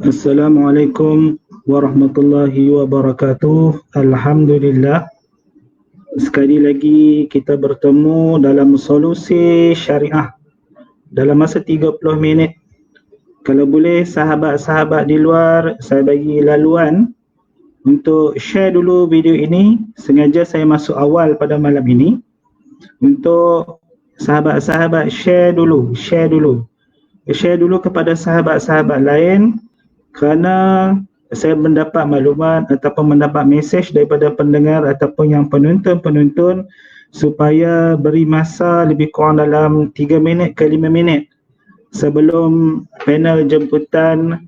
Assalamualaikum warahmatullahi wabarakatuh. Alhamdulillah. Sekali lagi kita bertemu dalam solusi syariah dalam masa 30 minit. Kalau boleh sahabat-sahabat di luar, saya bagi laluan untuk share dulu video ini. Sengaja saya masuk awal pada malam ini untuk sahabat-sahabat share dulu kepada sahabat-sahabat lain, kerana saya mendapat maklumat ataupun mendapat mesej daripada pendengar ataupun yang penonton supaya beri masa lebih kurang dalam 3 minit ke 5 minit sebelum panel jemputan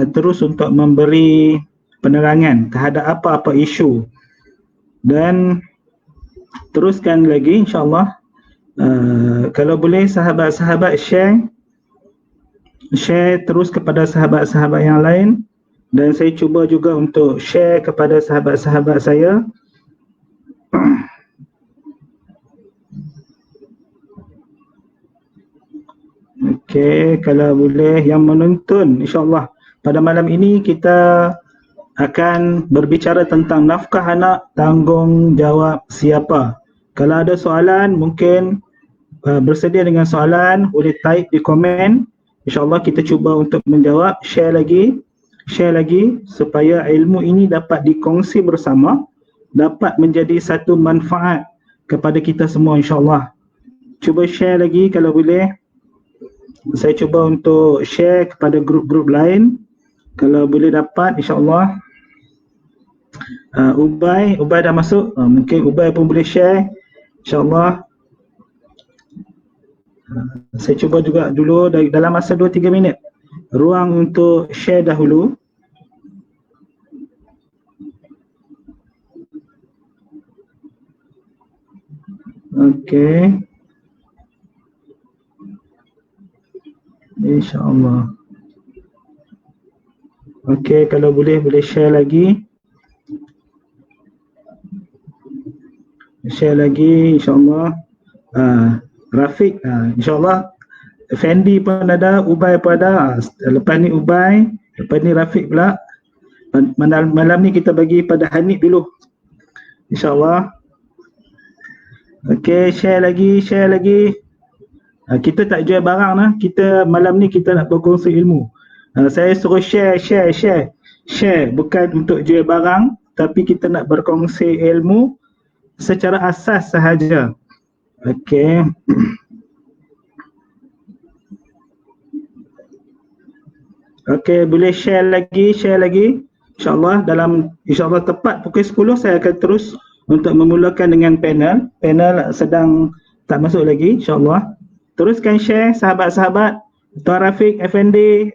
terus untuk memberi penerangan terhadap apa-apa isu. Dan teruskan lagi insyaAllah, kalau boleh sahabat-sahabat share terus kepada sahabat-sahabat yang lain, dan saya cuba juga untuk share kepada sahabat-sahabat saya. Okey, kalau boleh yang menonton, insyaAllah pada malam ini kita akan berbicara tentang nafkah anak, tanggungjawab siapa. Kalau ada soalan, mungkin bersedia dengan soalan, boleh type di komen. InsyaAllah kita cuba untuk menjawab, share lagi supaya ilmu ini dapat dikongsi bersama, dapat menjadi satu manfaat kepada kita semua insyaAllah. Cuba share lagi kalau boleh. Saya cuba untuk share kepada grup-grup lain. Kalau boleh dapat insyaAllah. Ubay dah masuk. Mungkin Ubay pun boleh share insyaAllah. Saya cuba juga dulu dalam masa 2-3 minit ruang untuk share dahulu. Okey, insyaAllah. Okey, kalau boleh share lagi insyaAllah. Rafiq, insyaAllah. Fendi pun ada, Ubay pun ada. Lepas ni Ubay, lepas ni Rafiq pula. Malam ni kita bagi pada Hanif dulu insyaAllah. Okey, share lagi. Kita tak jual barang lah. Kita malam ni kita nak berkongsi ilmu. Saya suruh share bukan untuk jual barang, tapi kita nak berkongsi ilmu secara asas sahaja. Okey. Okey, boleh share lagi. InsyaAllah insyaAllah tepat pukul 10 saya akan terus untuk memulakan dengan panel. Panel sedang tak masuk lagi insyaAllah. Teruskan share sahabat-sahabat. Tuan Rafiq, Effendi,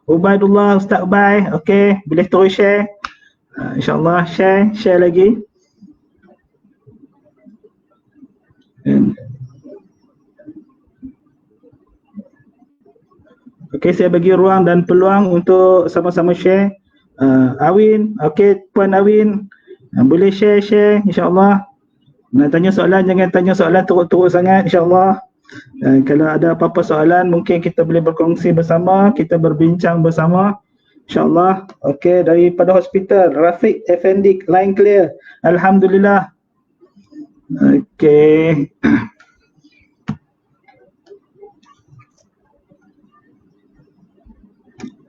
Ubaidullah, Ustaz Ubay. Okey, boleh terus share. InsyaAllah share lagi. Okey, saya bagi ruang dan peluang untuk sama-sama share. Awin, okey, Puan Awin, boleh share insyaAllah. Nak tanya soalan, jangan tanya soalan teruk-teruk sangat insyaAllah. Kalau ada apa-apa soalan, mungkin kita boleh berkongsi bersama, kita berbincang bersama insyaAllah. Okey, daripada hospital, Rafiq Effendi, line clear. Alhamdulillah. Okey.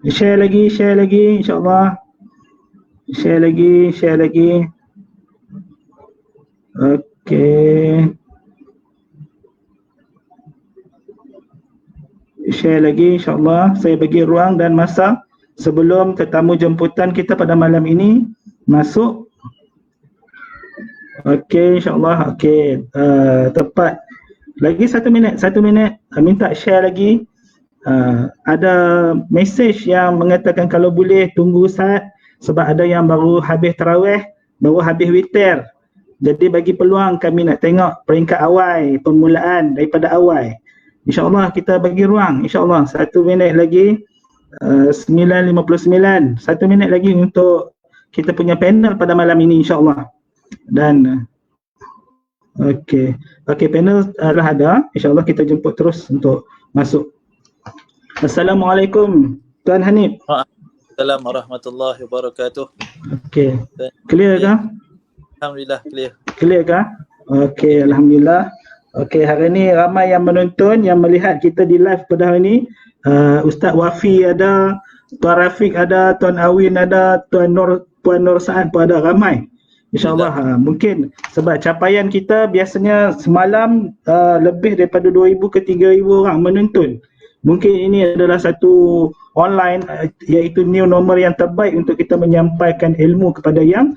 Share lagi insyaAllah. Share lagi. Okey. Share lagi insyaAllah. Saya bagi ruang dan masa sebelum tetamu jemputan kita pada malam ini masuk. Okey, insyaAllah. Okey, tepat. Lagi 1 minit. Minta share lagi. Ada mesej yang mengatakan kalau boleh tunggu Ustaz, sebab ada yang baru habis tarawih, baru habis witir. Jadi bagi peluang kami nak tengok peringkat awal, permulaan daripada awal. InsyaAllah kita bagi ruang. InsyaAllah 1 minit lagi. 9.59. 1 minit lagi untuk kita punya panel pada malam ini insyaAllah. Dan okey, panel dah ada. InsyaAllah kita jemput terus untuk masuk. Assalamualaikum Tuan Hanif. Assalamualaikum warahmatullahi wabarakatuh. Okey. Clear ke? Alhamdulillah clear. Clear ke? Okey, alhamdulillah. Okey, hari ni ramai yang menonton, yang melihat kita di live pada hari ni. Ustaz Wafi ada, Tuan Rafiq ada, Tuan Awin ada, Puan Nur Saad pun ada, ramai. InsyaAllah mungkin sebab capaian kita biasanya semalam lebih daripada 2,000 ke 3,000 orang menonton. Mungkin ini adalah satu online iaitu new normal yang terbaik untuk kita menyampaikan ilmu kepada yang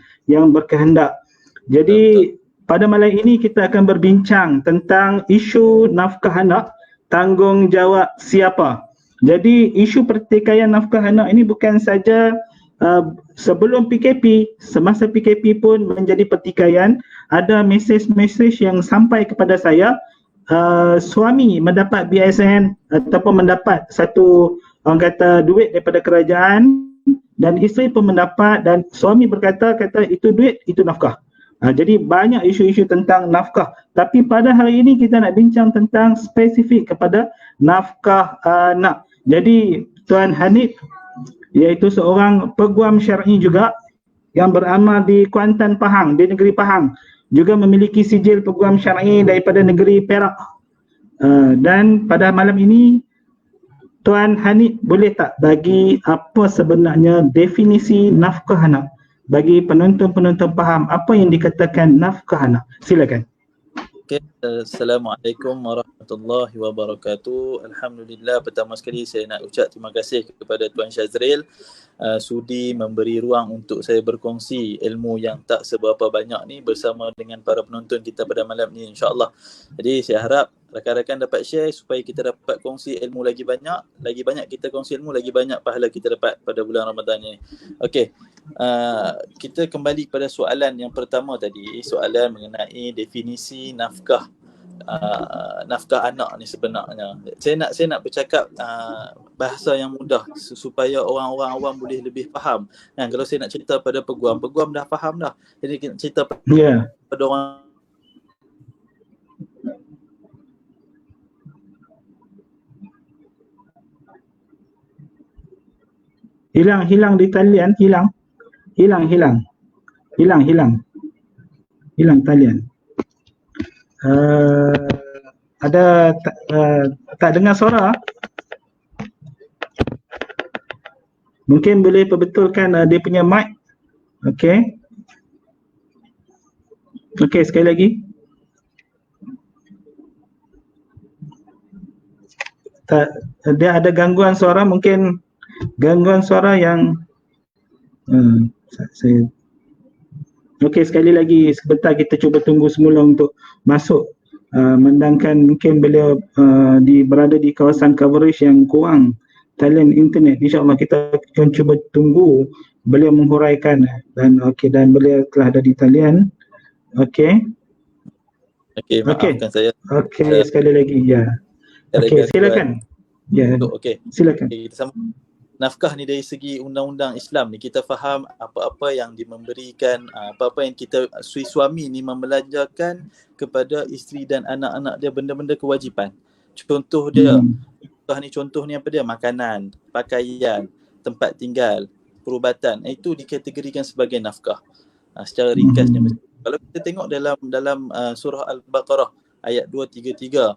berkehendak. Jadi pada malam ini kita akan berbincang tentang isu nafkah anak, tanggungjawab siapa. Jadi isu pertikaian nafkah anak ini bukan saja sebelum PKP, semasa PKP pun menjadi pertikaian. Ada mesej-mesej yang sampai kepada saya, suami mendapat BSN ataupun mendapat satu orang kata duit daripada kerajaan dan isteri pun mendapat, dan suami kata itu duit, itu nafkah. Jadi banyak isu-isu tentang nafkah, tapi pada hari ini kita nak bincang tentang spesifik kepada nafkah anak. Jadi Tuan Hanif iaitu seorang peguam syar'i juga yang beramal di Kuantan Pahang, di negeri Pahang, juga memiliki sijil peguam syar'i daripada negeri Perak. Dan pada malam ini Tuan Hanif boleh tak bagi apa sebenarnya definisi nafkah anak bagi penonton-penonton faham apa yang dikatakan nafkah anak? Silakan. Okay. Assalamualaikum warahmatullahi wabarakatuh. Alhamdulillah, pertama sekali saya nak ucap terima kasih kepada Tuan Syazril sudi memberi ruang untuk saya berkongsi ilmu yang tak seberapa banyak ni bersama dengan para penonton kita pada malam ni, insya-Allah. Jadi saya harap rakan-rakan dapat share supaya kita dapat kongsi ilmu lagi banyak kita kongsi ilmu, lagi banyak pahala kita dapat pada bulan Ramadan ni. Okey. Kita kembali pada soalan yang pertama tadi, soalan mengenai definisi nafkah anak ni sebenarnya. Saya nak bercakap bahasa yang mudah supaya orang-orang awam boleh lebih faham. Kalau saya nak cerita pada peguam dah faham dah. Jadi kita cerita pada orang hilang di talian, hilang talian. Ada tak dengar suara? Mungkin boleh perbetulkan dia punya mic. Okey, sekali lagi. Dia ada gangguan suara, mungkin gangguan suara yang saya. Okey, sekali lagi sebentar kita cuba tunggu semula untuk masuk. Mendangkan mungkin beliau berada di kawasan coverage yang kurang talian internet. InsyaAllah kita akan cuba tunggu beliau menghuraikan dan beliau telah ada di talian. Okey, maafkan saya. Okey, sekali lagi ya. Okey, silakan. Ya. Okey. Silakan. Nafkah ni dari segi undang-undang Islam ni kita faham apa-apa yang memberikan, apa-apa yang suami ni membelanjakan kepada isteri dan anak-anak dia, benda-benda kewajipan. Contoh dia, contoh ni apa dia? Makanan, pakaian, tempat tinggal, perubatan. Itu dikategorikan sebagai nafkah. Secara ringkasnya, kalau kita tengok dalam surah Al-Baqarah ayat 233,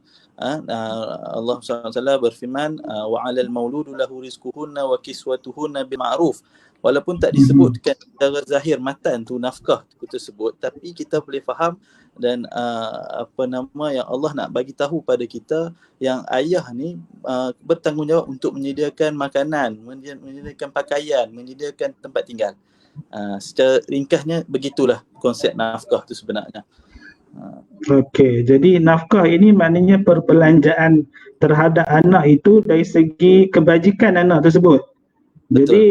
Allah SWT berfirman, wa 'alal mauludu lahu rizquhunna wa kiswatuhunna bil ma'ruf. Walaupun tak disebutkan secara zahir matan tu nafkah tu tersebut, tapi kita boleh faham dan yang Allah nak bagi tahu pada kita yang ayah ni bertanggungjawab untuk menyediakan makanan, menyediakan pakaian, menyediakan tempat tinggal. Secara ringkasnya begitulah konsep nafkah tu sebenarnya. Okey, jadi nafkah ini maknanya perbelanjaan terhadap anak itu dari segi kebajikan anak tersebut. Betul. Jadi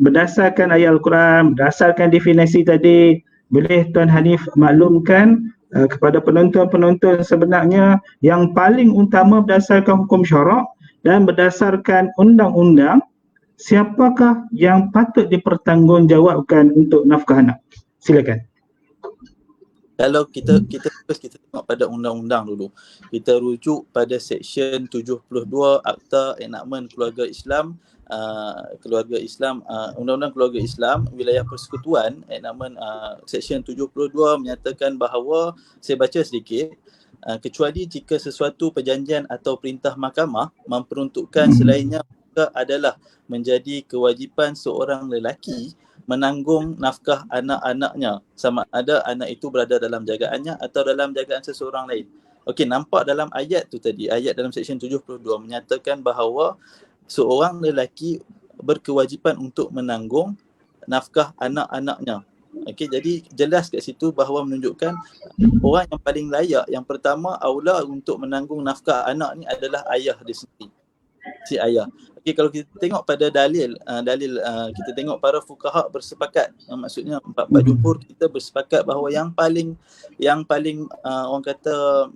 berdasarkan ayat Al-Quran, berdasarkan definisi tadi, boleh Tuan Hanif maklumkan kepada penonton-penonton sebenarnya yang paling utama berdasarkan hukum syarak dan berdasarkan undang-undang, siapakah yang patut dipertanggungjawabkan untuk nafkah anak? Silakan. Kalau kita tengok pada undang-undang dulu. Kita rujuk pada Seksyen 72 Akta Enakmen Keluarga Islam, Undang-Undang Keluarga Islam Wilayah Persekutuan. Enakmen Seksyen 72 menyatakan bahawa, saya baca sedikit, kecuali jika sesuatu perjanjian atau perintah mahkamah memperuntukkan selainnya adalah menjadi kewajipan seorang lelaki menanggung nafkah anak-anaknya, sama ada anak itu berada dalam jagaannya atau dalam jagaan seseorang lain. Okey, nampak dalam ayat tu tadi, ayat dalam Seksyen 72 menyatakan bahawa seorang lelaki berkewajipan untuk menanggung nafkah anak-anaknya. Okey, jadi jelas kat situ bahawa menunjukkan orang yang paling layak, yang pertama aula untuk menanggung nafkah anak ni adalah ayah dia sendiri, si ayah. Okey, kalau kita tengok pada dalil kita tengok para fuqaha bersepakat, maksudnya empat jumhur kita bersepakat bahawa yang paling orang kata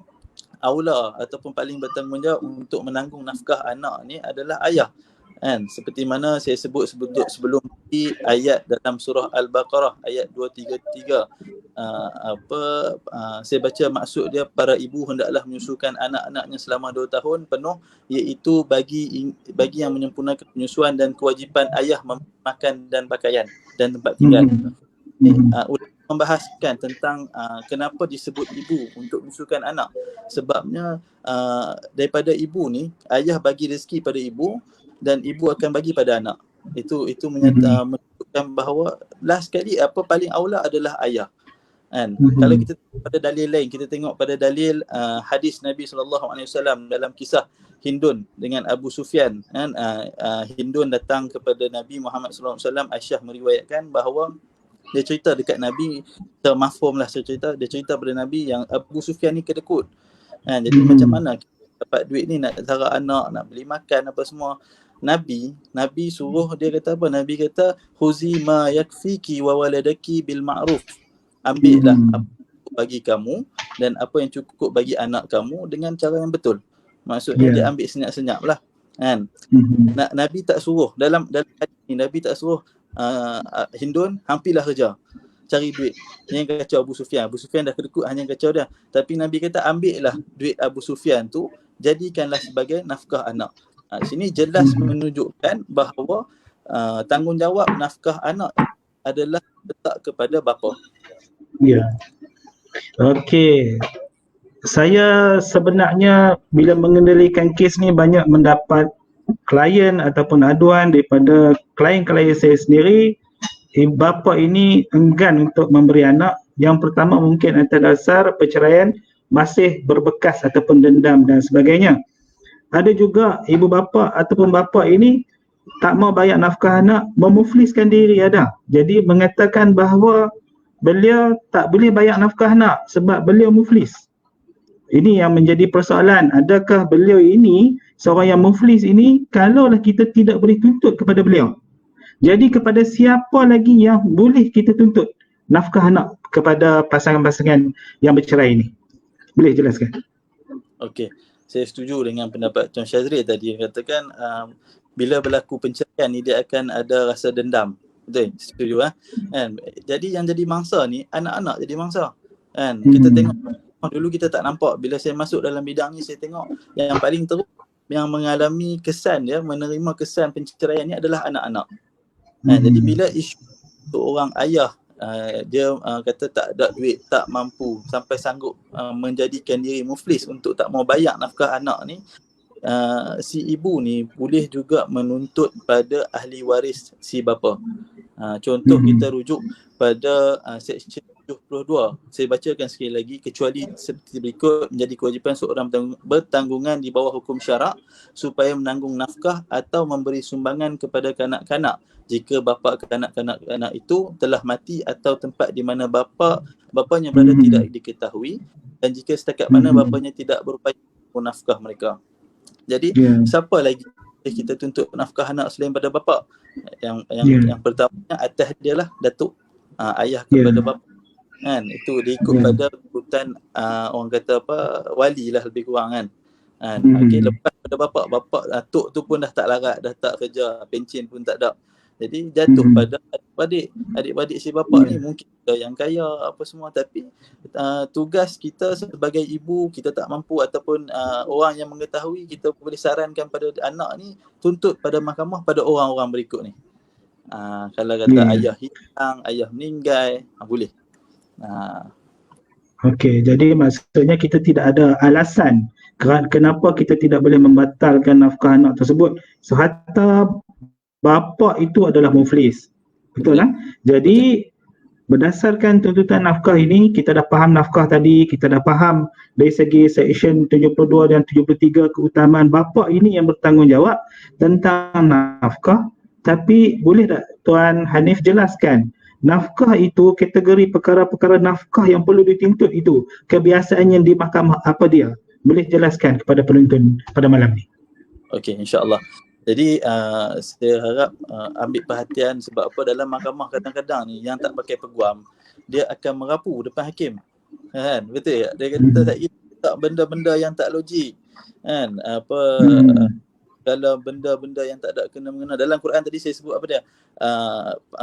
aula ataupun paling bertanggungjawab untuk menanggung nafkah anak ni adalah ayah. Kan, seperti mana saya sebut sebelum di ayat dalam surah Al-Baqarah ayat 233, saya baca maksud dia, para ibu hendaklah menyusukan anak-anaknya selama 2 tahun penuh, iaitu bagi yang menyempurnakan penyusuan dan kewajipan ayah makan dan pakaian dan tempat tinggal. Membahaskan tentang kenapa disebut ibu untuk menyusukan anak. Sebabnya daripada ibu ni, ayah bagi rezeki pada ibu dan ibu akan bagi pada anak. Itu menunjukkan bahawa last sekali paling aula adalah ayah. Kan? Kalau kita tengok pada dalil lain, kita tengok pada dalil hadis Nabi SAW dalam kisah Hindun dengan Abu Sufyan. Kan? Hindun datang kepada Nabi Muhammad SAW. Aisyah meriwayatkan bahawa dia cerita dekat Nabi, termafhum lah dia cerita pada Nabi yang Abu Sufyan ni kedekut. Jadi macam mana dapat duit ni nak tara anak, nak beli makan apa semua. Nabi suruh, dia kata apa? Nabi kata, "Khuzi ma yakfiki wa waladaki bil ma'ruf." Ambillah apa bagi kamu dan apa yang cukup bagi anak kamu dengan cara yang betul. Maksudnya dia ambil senyap-senyap lah. Kan? Nabi tak suruh dalam hadis ni, Nabi tak suruh Hindun hampirlah kerja cari duit. Yang kacau Abu Sufyan. Abu Sufyan dah kedekut, hanya kacau dia. Tapi Nabi kata ambillah duit Abu Sufyan tu, jadikanlah sebagai nafkah anak. Sini jelas menunjukkan bahawa tanggungjawab nafkah anak adalah letak kepada bapa. Ya. Okey. Saya sebenarnya bila mengendalikan kes ni banyak mendapat klien ataupun aduan daripada klien-klien saya sendiri. Bapa ini enggan untuk memberi anak. Yang pertama mungkin atas dasar perceraian masih berbekas ataupun dendam dan sebagainya. Ada juga ibu bapa ataupun bapa ini tak mau bayar nafkah anak, memufliskan diri ada. Jadi mengatakan bahawa beliau tak boleh bayar nafkah anak sebab beliau muflis. Ini yang menjadi persoalan. Adakah beliau ini, seorang yang muflis ini, kalaulah kita tidak boleh tuntut kepada beliau, jadi kepada siapa lagi yang boleh kita tuntut nafkah anak kepada pasangan-pasangan yang bercerai ini? Boleh jelaskan? Okey. Saya setuju dengan pendapat Tuan Syazril tadi yang katakan bila berlaku penceraian ni dia akan ada rasa dendam. Betul? Setuju kan? Jadi yang jadi mangsa ni anak-anak jadi mangsa. Kan? Kita tengok dulu kita tak nampak, bila saya masuk dalam bidang ni saya tengok yang paling teruk yang mengalami kesan dia, menerima kesan penceraian ni adalah anak-anak. Jadi bila isu seorang ayah dia kata tak ada duit, tak mampu sampai sanggup menjadikan diri muflis untuk tak mau bayar nafkah anak ni, si ibu ni boleh juga menuntut pada ahli waris si bapa. Contoh kita rujuk pada Seksyen 72. Saya bacakan sekali lagi, kecuali seperti berikut, menjadi kewajipan seorang bertanggungan di bawah hukum syarak supaya menanggung nafkah atau memberi sumbangan kepada kanak-kanak jika bapa kanak-kanak itu telah mati atau tempat di mana bapanya berada tidak diketahui, dan jika setakat mana bapanya tidak berupaya untuk nafkah mereka. Jadi siapa lagi kita tuntut nafkah anak selain pada bapa? Yang pertamanya atas dia lah datuk, ayah kepada bapa. Kan, itu dia ikut pada urutan orang kata wali lah lebih kurang kan. Okey, lepas pada bapa datuk tu pun dah tak larat, dah tak kerja, pencen pun tak ada. Jadi jatuh pada adik-beradik si bapa ni, mungkin kita yang kaya apa semua, tapi tugas kita sebagai ibu, kita tak mampu ataupun orang yang mengetahui, kita boleh sarankan pada anak ni tuntut pada mahkamah pada orang-orang berikut ni. Kalau kata ayah hilang, ayah meninggal, boleh. Okey, jadi maksudnya kita tidak ada alasan kenapa kita tidak boleh membatalkan nafkah anak tersebut. So hatta bapa itu adalah muflis. Betul lah? Jadi berdasarkan tuntutan nafkah ini, kita dah faham nafkah tadi, kita dah faham dari segi section 72 dan 73 keutamaan bapa ini yang bertanggungjawab tentang nafkah. Tapi boleh tak Tuan Hanif jelaskan nafkah itu, kategori perkara-perkara nafkah yang perlu dituntut itu, kebiasaannya di mahkamah apa dia? Boleh jelaskan kepada penonton pada malam ni? Okey, insya-Allah. Jadi saya harap ambil perhatian, sebab apa, dalam mahkamah kadang-kadang ni yang tak pakai peguam, dia akan merapu depan hakim. Kan? Betul tak? Dia kata tak benda-benda yang tak logik. Kan? Kalau benda-benda yang tak ada kena-mengena. Dalam Quran tadi saya sebut apa dia?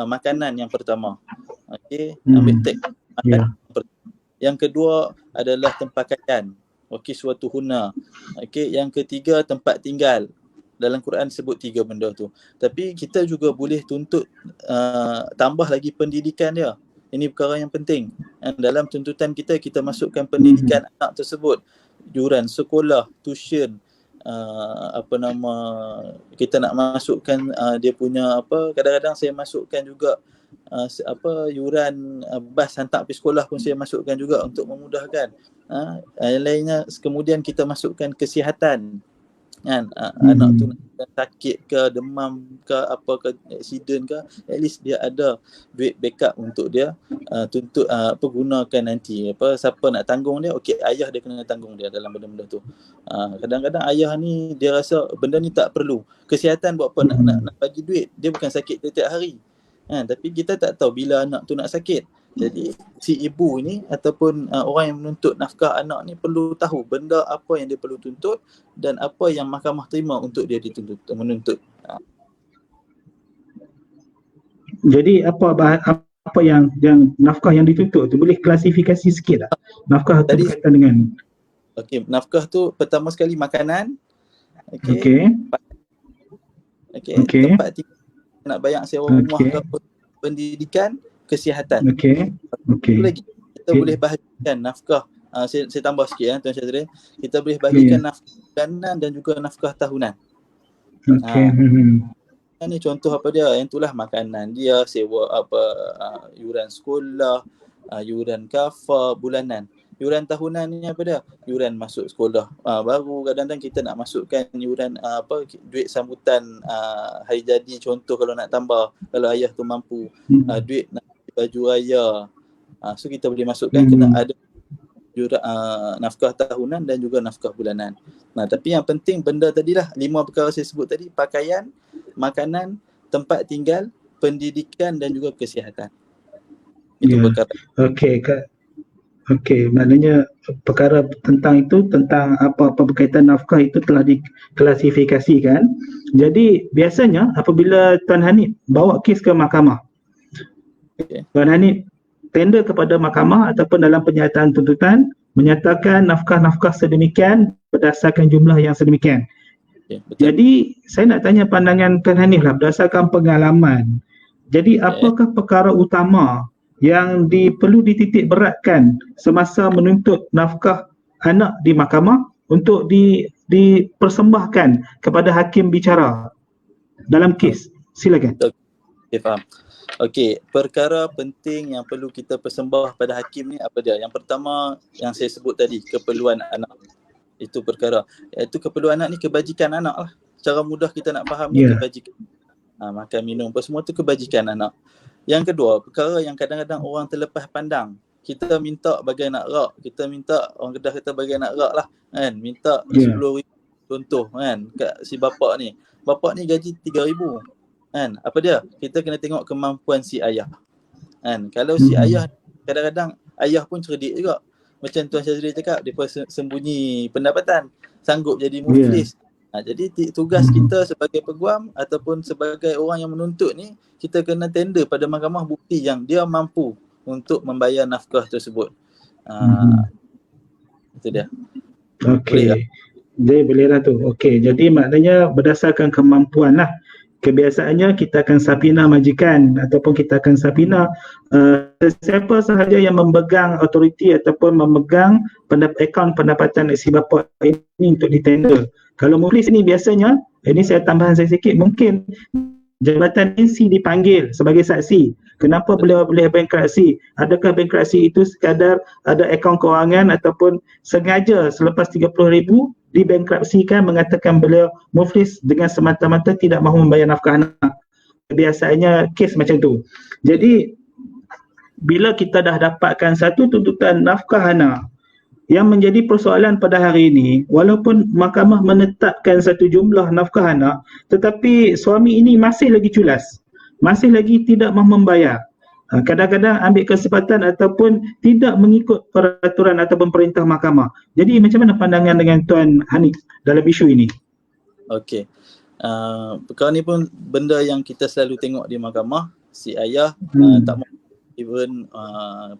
Makanan yang pertama. Okey, ambil teks. Yang kedua adalah tempakaian. Okey, suatu huna. Okey, yang ketiga tempat tinggal. Dalam Quran sebut 3 benda tu. Tapi kita juga boleh tuntut tambah lagi pendidikan dia. Ini perkara yang penting. Dalam tuntutan kita masukkan pendidikan anak tersebut. Yuran sekolah, tuition, kita nak masukkan dia punya kadang-kadang saya masukkan juga yuran bas hantar pergi sekolah pun saya masukkan juga untuk memudahkan. Yang lainnya kemudian kita masukkan kesihatan. Kan, anak tu sakit ke, demam ke, apa ke, accident ke, at least dia ada duit backup untuk dia tuntut gunakan nanti. Siapa nak tanggung dia, okey, ayah dia kena tanggung dia dalam benda-benda tu. Kadang-kadang ayah ni dia rasa benda ni tak perlu. Kesihatan buat apa nak bagi duit, dia bukan sakit tiap hari. Tapi kita tak tahu bila anak tu nak sakit. Jadi si ibu ni ataupun orang yang menuntut nafkah anak ni perlu tahu benda apa yang dia perlu tuntut dan apa yang mahkamah terima untuk dia menuntut. Jadi apa yang nafkah yang dituntut tu, boleh klasifikasi sikit tak? Nafkah tu berkaitan dengan nafkah tu pertama sekali makanan. Okey. Tempat tinggal, nak bayar sewa rumah ke, pendidikan, kesihatan. Okey. Lagi kita boleh bahagikan nafkah. Saya tambah sikit Tuan Syazrin. Kita boleh bahagikan nafkah bulanan dan juga nafkah tahunan. Ni contoh apa dia? Yang itulah makanan dia, sewa yuran sekolah, yuran kafar bulanan. Yuran tahunan ni apa dia? Yuran masuk sekolah baru. Kadang-kadang kita nak masukkan yuran duit sambutan hari jadi, contoh kalau nak tambah, kalau ayah tu mampu, duit nak baju raya. So kita boleh masukkan kena ada nafkah tahunan dan juga nafkah bulanan. Tapi yang penting benda tadilah 5 perkara saya sebut tadi: pakaian, makanan, tempat tinggal, pendidikan dan juga kesihatan. Itu perkara. Okey, maknanya perkara tentang itu, tentang apa-apa berkaitan nafkah itu telah diklasifikasikan. Jadi biasanya apabila Tuan Hanif bawa kes ke mahkamah, Tuan Hanif tender kepada mahkamah ataupun dalam penyataan tuntutan menyatakan nafkah-nafkah sedemikian berdasarkan jumlah yang sedemikian. Jadi saya nak tanya pandangan Tuan Hanif lah berdasarkan pengalaman. Jadi apakah perkara utama yang perlu dititik beratkan semasa menuntut nafkah anak di mahkamah untuk dipersembahkan kepada hakim bicara dalam kes? Silakan. Okey, faham. Okey, perkara penting yang perlu kita persembah pada hakim ni apa dia? Yang pertama yang saya sebut tadi, keperluan anak. Itu perkara. Iaitu keperluan anak ni kebajikan anak lah. Cara mudah kita nak faham ni kebajikan. Makan minum apa semua tu kebajikan anak. Yang kedua, perkara yang kadang-kadang orang terlepas pandang. Kita minta bagi anak rak, kita minta, orang Kedah kata bagi anak rak lah kan, minta 10,000 contoh kan kat si bapak ni. Bapak ni gaji 3,000 kan. Apa dia? Kita kena tengok kemampuan si ayah. Kan? Kalau si ayah, kadang-kadang ayah pun cerdik juga. Macam Tuan Syazri cakap, dia sembunyi pendapatan, sanggup jadi muflis. Jadi tugas kita sebagai peguam ataupun sebagai orang yang menuntut ni, kita kena tender pada mahkamah bukti yang dia mampu untuk membayar nafkah tersebut. Itu dia. Boleh tak? Okey. Dia bolehlah tu. Okey, jadi maknanya berdasarkan kemampuan lah. Kebiasaannya kita akan sapina majikan ataupun kita akan sapina siapa sahaja yang memegang autoriti ataupun memegang akaun pendapatan isi bapa ini untuk ditender. Kalau muflis ini biasanya, ini saya tambahan saya sikit, mungkin Jabatan NC dipanggil sebagai saksi. Kenapa beliau boleh bankruptsi? Adakah bankruptsi itu sekadar ada akaun kewangan ataupun sengaja selepas 30,000 dibankrupsikan mengatakan beliau muflis dengan semata-mata tidak mahu membayar nafkah anak. Biasanya kes macam tu. Jadi bila kita dah dapatkan satu tuntutan nafkah anak, yang menjadi persoalan pada hari ini, walaupun mahkamah menetapkan satu jumlah nafkah anak, tetapi suami ini masih lagi culas, masih lagi tidak mahu membayar. Kadang-kadang ambil kesempatan ataupun tidak mengikut peraturan ataupun perintah mahkamah. Jadi macam mana pandangan dengan Tuan Hanif dalam isu ini? Okey. Perkara ni pun benda yang kita selalu tengok di mahkamah. Si ayah tak mahu, even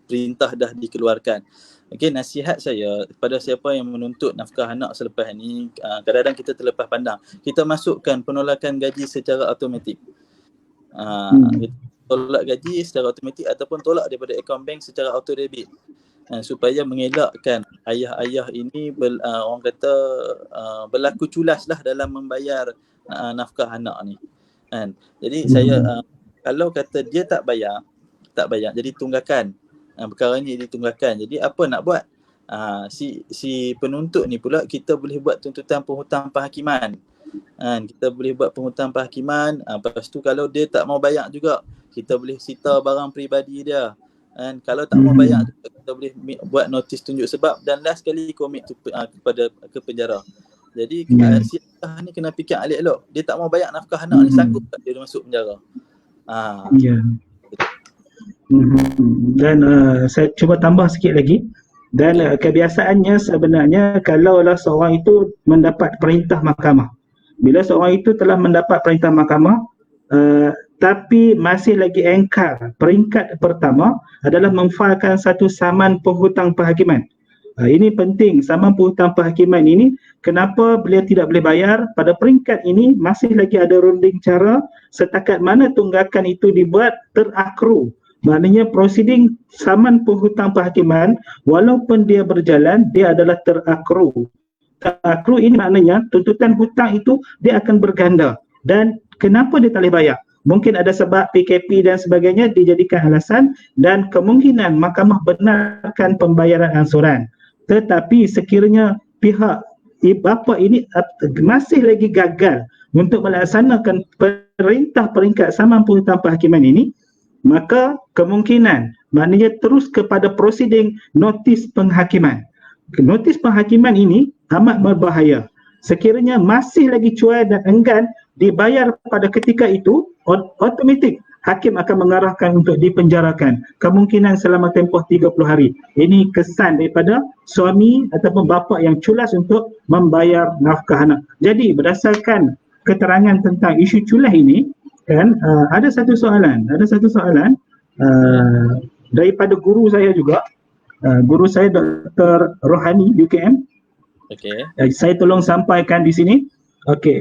perintah dah dikeluarkan. Okey, nasihat saya kepada siapa yang menuntut nafkah anak selepas ni, kadang-kadang kita terlepas pandang. Kita masukkan penolakan gaji secara automatik. Kita tolak gaji secara automatik ataupun tolak daripada akaun bank secara auto debit. Supaya mengelakkan ayah-ayah ini orang kata berlaku culas lah dalam membayar nafkah anak ni. Jadi saya kalau kata dia tak bayar, jadi tunggakan. Perkara ni ditunggakan. Jadi apa nak buat? Si penuntut ni pula kita boleh buat tuntutan penghutang penghakiman. Kita boleh buat penghutang penghakiman. Lepas tu kalau dia tak mau bayar juga, kita boleh sita barang peribadi dia. Kalau tak mau bayar juga, kita boleh buat notis tunjuk sebab dan last sekali komit ke penjara. Jadi si ayah ni kena fikir elok-elok. Dia tak mau bayar nafkah anak ni, sanggup tak dia masuk penjara? Dan saya cuba tambah sikit lagi. Dan kebiasaannya sebenarnya kalaulah seorang itu mendapat perintah mahkamah, bila seorang itu telah mendapat perintah mahkamah tapi masih lagi engkar, peringkat pertama adalah memfailkan satu saman penghutang penghakiman. Ini penting, saman penghutang penghakiman ini kenapa beliau tidak boleh bayar. Pada peringkat ini masih lagi ada runding cara setakat mana tunggakan itu dibuat terakru. Maknanya proceeding saman penghutang penghakiman walaupun dia berjalan, dia adalah terakru. Terakru ini maknanya tuntutan hutang itu dia akan berganda. Dan kenapa dia tak boleh bayar? Mungkin ada sebab PKP dan sebagainya dijadikan alasan dan kemungkinan mahkamah benarkan pembayaran angsuran. Tetapi sekiranya pihak bapa ini masih lagi gagal untuk melaksanakan perintah peringkat saman penghutang penghakiman ini, maka kemungkinan maknanya terus kepada proceeding notis penghakiman. Notis penghakiman ini amat berbahaya. Sekiranya masih lagi cuai dan enggan dibayar pada ketika itu, automatik hakim akan mengarahkan untuk dipenjarakan. Kemungkinan selama tempoh 30 hari. Ini kesan daripada suami ataupun bapa yang culas untuk membayar nafkah anak. Jadi berdasarkan keterangan tentang isu culas ini, kan ada satu soalan daripada guru saya juga, guru saya Dr. Rohani UKM. Saya tolong sampaikan di sini.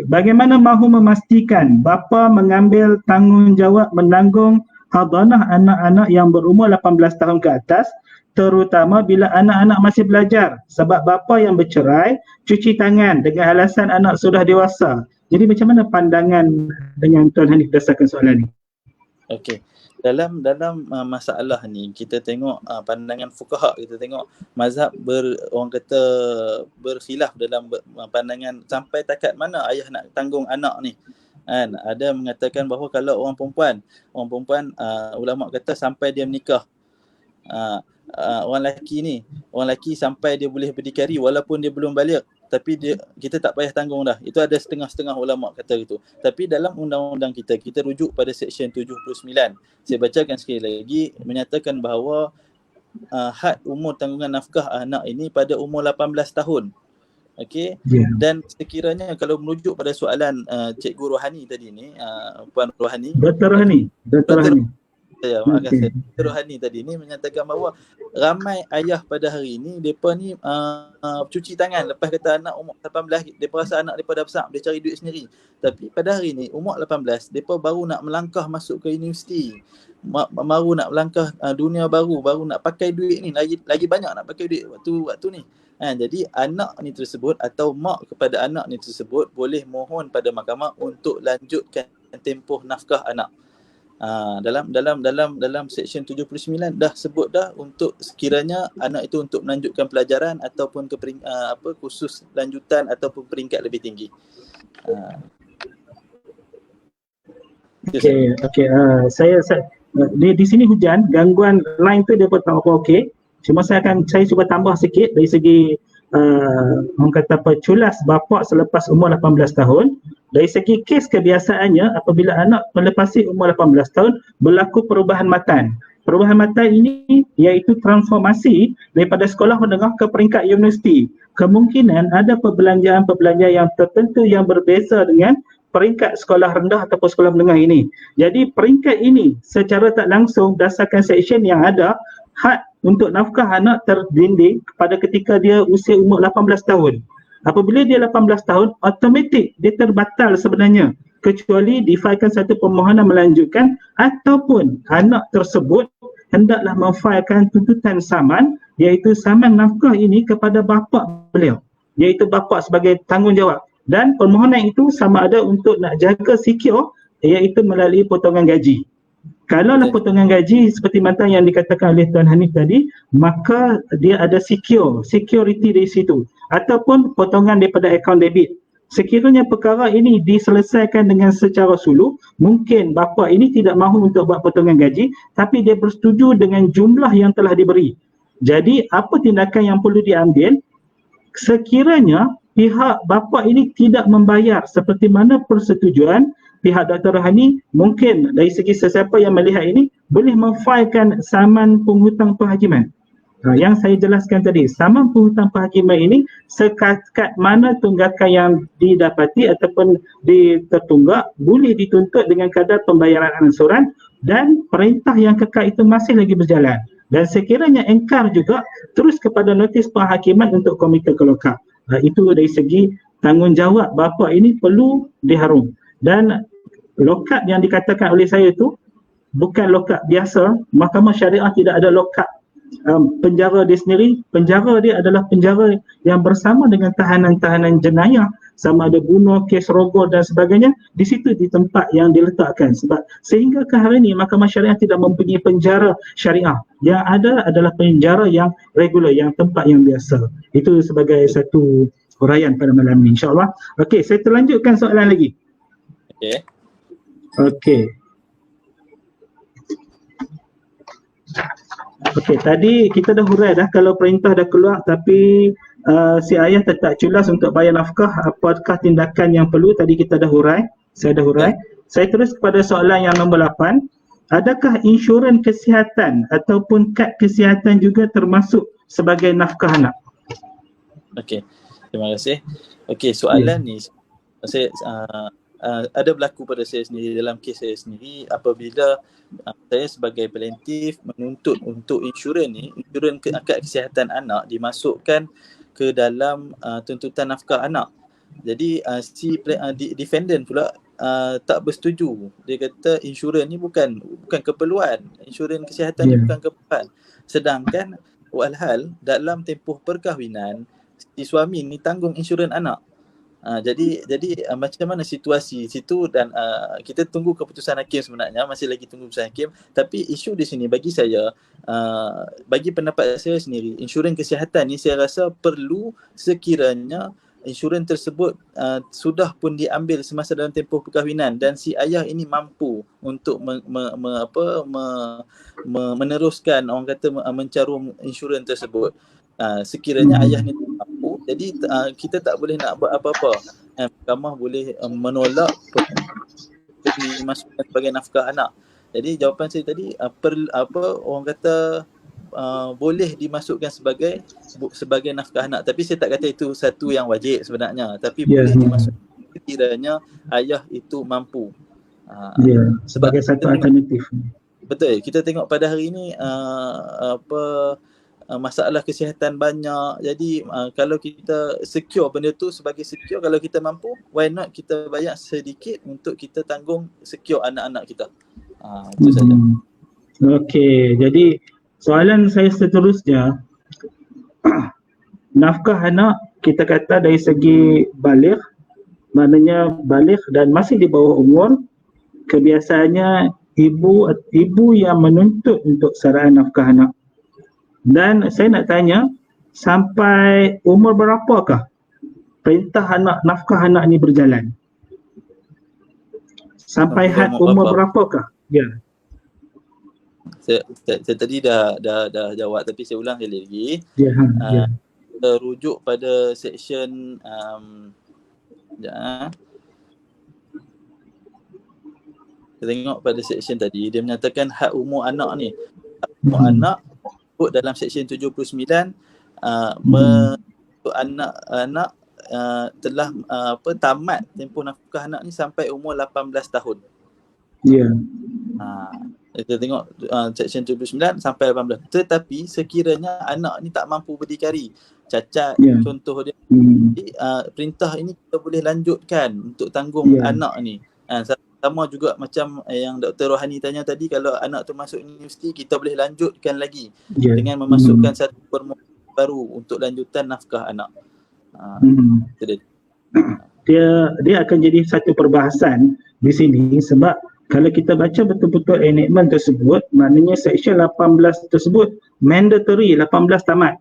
Bagaimana mahu memastikan bapa mengambil tanggungjawab menanggung hadanah anak-anak yang berumur 18 tahun ke atas, terutama bila anak-anak masih belajar, sebab bapa yang bercerai cuci tangan dengan alasan anak sudah dewasa. Jadi macam mana pandangan dengan Tuan Hanif berdasarkan soalan ini? Dalam masalah ni kita tengok pandangan fuqaha, kita tengok mazhab orang kata berkhilaf dalam pandangan sampai takat mana ayah nak tanggung anak ni. Ada mengatakan bahawa kalau orang perempuan ulama kata sampai dia menikah. Orang lelaki sampai dia boleh berdikari walaupun dia belum baligh, tapi kita tak payah tanggung dah. Itu ada setengah-setengah ulama kata itu. Tapi dalam undang-undang kita rujuk pada Seksyen 79. Saya bacakan sekali lagi, menyatakan bahawa had umur tanggungan nafkah anak ini pada umur 18 tahun. Okey, Ya. dan sekiranya kalau merujuk pada soalan Cikgu Rohani tadi ni, Puan Rohani, Dr. Rohani. Dr. Dr. Rohani. saya, maafkan Okey. saya. Dr. Rohani tadi ni menyatakan bahawa ramai ayah pada hari ni depa ni cuci tangan lepas kata anak umur 18, depa rasa anak depa dah besar, boleh cari duit sendiri. Tapi pada hari ni umur 18, depa baru nak melangkah masuk ke universiti. Baru nak melangkah dunia baru nak pakai duit ni, lagi banyak nak pakai duit waktu ni. Jadi anak ni tersebut atau mak kepada anak ni tersebut boleh mohon pada mahkamah untuk lanjutkan tempoh nafkah anak. Dalam seksyen 79 dah sebut dah untuk sekiranya anak itu untuk melanjutkan pelajaran ataupun ke kursus lanjutan ataupun peringkat lebih tinggi. Okey. Saya di sini hujan, gangguan line tu dia pun tak apa okey. Cuma saya cuba tambah sikit dari segi orang kata apa, culas bapa selepas umur 18 tahun. Dari segi kes kebiasaannya, apabila anak melepasi umur 18 tahun berlaku perubahan matan. Perubahan matan ini iaitu transformasi daripada sekolah menengah ke peringkat universiti. Kemungkinan ada perbelanjaan yang tertentu yang berbeza dengan peringkat sekolah rendah ataupun sekolah menengah ini. Jadi peringkat ini secara tak langsung berdasarkan seksyen yang ada, hak untuk nafkah anak terdinding pada ketika dia usia umur 18 tahun. Apabila dia 18 tahun, automatik dia terbatal sebenarnya, kecuali difailkan satu permohonan melanjutkan ataupun anak tersebut hendaklah memfailkan tuntutan saman, iaitu saman nafkah ini kepada bapa beliau, iaitu bapa sebagai tanggungjawab. Dan permohonan itu sama ada untuk nak jaga secure, iaitu melalui potongan gaji. Kalaulah potongan gaji seperti macam yang dikatakan oleh Tuan Hanif tadi, maka dia ada security dari situ, ataupun potongan daripada akaun debit. Sekiranya perkara ini diselesaikan dengan secara sulh, mungkin bapa ini tidak mahu untuk buat potongan gaji, tapi dia bersetuju dengan jumlah yang telah diberi. Jadi apa tindakan yang perlu diambil sekiranya pihak bapa ini tidak membayar seperti mana persetujuan pihak Dr. Rohani? Mungkin dari segi sesiapa yang melihat ini boleh memfailkan saman penghutang perhakiman. Yang saya jelaskan tadi, saman penghutang perhakiman ini sekat mana tunggakan yang didapati ataupun tertunggak boleh dituntut dengan kadar pembayaran angsuran dan perintah yang kekal itu masih lagi berjalan. Dan sekiranya engkar juga terus kepada notis perhakiman untuk komite kelokar. Itu dari segi tanggungjawab bapa ini perlu diharum. Dan lokap yang dikatakan oleh saya itu bukan lokap biasa. Mahkamah Syariah tidak ada lokap penjara dia sendiri. Penjara dia adalah penjara yang bersama dengan tahanan-tahanan jenayah, sama ada bunuh, kes rogol dan sebagainya. Di situ di tempat yang diletakkan. Sebab sehingga ke hari ini Mahkamah Syariah tidak mempunyai penjara syariah. Yang ada adalah penjara yang regular, yang tempat yang biasa. Itu sebagai satu huraian pada malam ini, insyaAllah. Okey, saya terlanjutkan soalan lagi. Okey, tadi kita dah hurai dah kalau perintah dah keluar tapi si ayah tetap culas untuk bayar nafkah, apakah tindakan yang perlu? Tadi kita dah hurai, saya dah hurai. Saya terus kepada soalan yang nombor 8. Adakah insurans kesihatan ataupun kad kesihatan juga termasuk sebagai nafkah anak? Okey, terima kasih. Okey, soalan ni saya ada berlaku pada saya sendiri dalam kes saya sendiri apabila saya sebagai plaintiff menuntut untuk insurans kad kesihatan anak dimasukkan ke dalam tuntutan nafkah anak. Jadi si defendant pula tak bersetuju. Dia kata insurans ni bukan keperluan. Insurans kesihatan ni bukan keperluan. Sedangkan walhal dalam tempoh perkahwinan si suami ni tanggung insurans anak. Jadi macam mana situasi situ dan kita tunggu keputusan hakim sebenarnya, masih lagi tunggu keputusan hakim. Tapi isu di sini bagi saya, bagi pendapat saya sendiri, insurans kesihatan ni saya rasa perlu sekiranya insurans tersebut sudah pun diambil semasa dalam tempoh perkahwinan dan si ayah ini mampu untuk meneruskan, orang kata mencarum insurans tersebut. Sekiranya ayah ni mampu, jadi kita tak boleh nak buat apa-apa. Mahkamah boleh menolak dimasukkan sebagai nafkah anak. Jadi jawapan saya tadi orang kata boleh dimasukkan sebagai nafkah anak, tapi saya tak kata itu satu yang wajib sebenarnya, tapi boleh dimasukkan sekiranya ayah itu mampu. Sebagai satu alternatif. Betul, kita tengok pada hari ini masalah kesihatan banyak. Jadi kalau kita secure benda tu sebagai secure, kalau kita mampu, why not kita bayar sedikit untuk kita tanggung secure anak-anak kita. Itu saja. Okey, jadi soalan saya seterusnya, nafkah anak kita kata dari segi baligh, maknanya baligh dan masih di bawah umur, kebiasaannya ibu yang menuntut untuk saraan nafkah anak. Dan saya nak tanya, sampai umur berapakah perintah nafkah anak ni berjalan? Sampai had umur berapakah? Ya. Saya tadi dah jawab, tapi saya ulang sekali lagi. Kita rujuk pada section kita tengok pada section tadi, dia menyatakan hak umur anak ni. Hak umur anak dalam section 79 untuk anak-anak telah tamat tempoh nafkah anak ni sampai umur 18 tahun. Ya. Kita tengok section 79 sampai 18. Tetapi sekiranya anak ni tak mampu berdikari, cacat, contoh dia, perintah ini kita boleh lanjutkan untuk tanggung anak ni. Sama juga macam yang Dr. Rohani tanya tadi, kalau anak tu masuk universiti, kita boleh lanjutkan lagi dengan memasukkan satu permohonan baru untuk lanjutan nafkah anak. Dia akan jadi satu perbahasan di sini, sebab kalau kita baca betul-betul enactment tersebut, maknanya section 18 tersebut mandatory 18 tamat.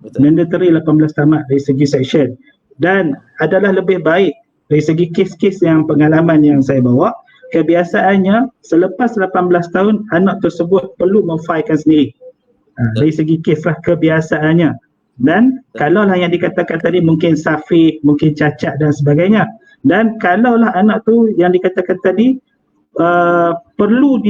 Betul. Mandatory 18 tamat dari segi section, dan adalah lebih baik dari segi kes-kes yang pengalaman yang saya bawa, kebiasaannya selepas 18 tahun anak tersebut perlu memfailkan sendiri. Dari segi kes lah kebiasaannya. Dan kalaulah yang dikatakan tadi mungkin safih, mungkin cacat dan sebagainya, dan kalaulah anak tu yang dikatakan tadi perlu